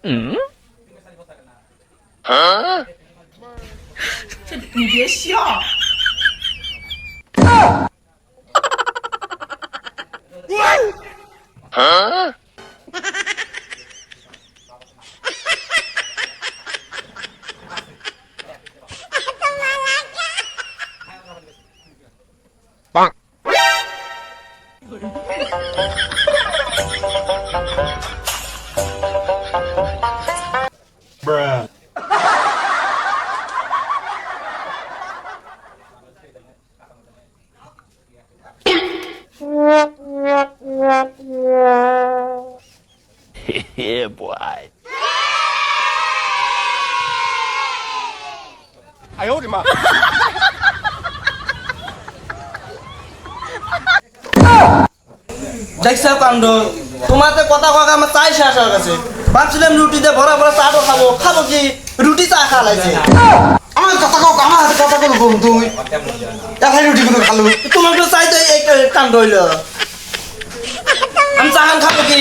你别笑。Bruh. Yeah, boy. 哎呦我的妈দেখছো কাণ্ড তোমাতে কথা কথা আমার চাই শেষ হয়ে গেছে ভাবছিলাম রুটিতে ভরা ভরা চাটও খাবো খাবো কি রুটি চা খা লাগছে আমার কথা কও আমার হাতে কথা বলবো তুই একাই রুটি করে খালো তোমাকে চাই তো এই কাণ্ড হইলো আমি চা খাবো কি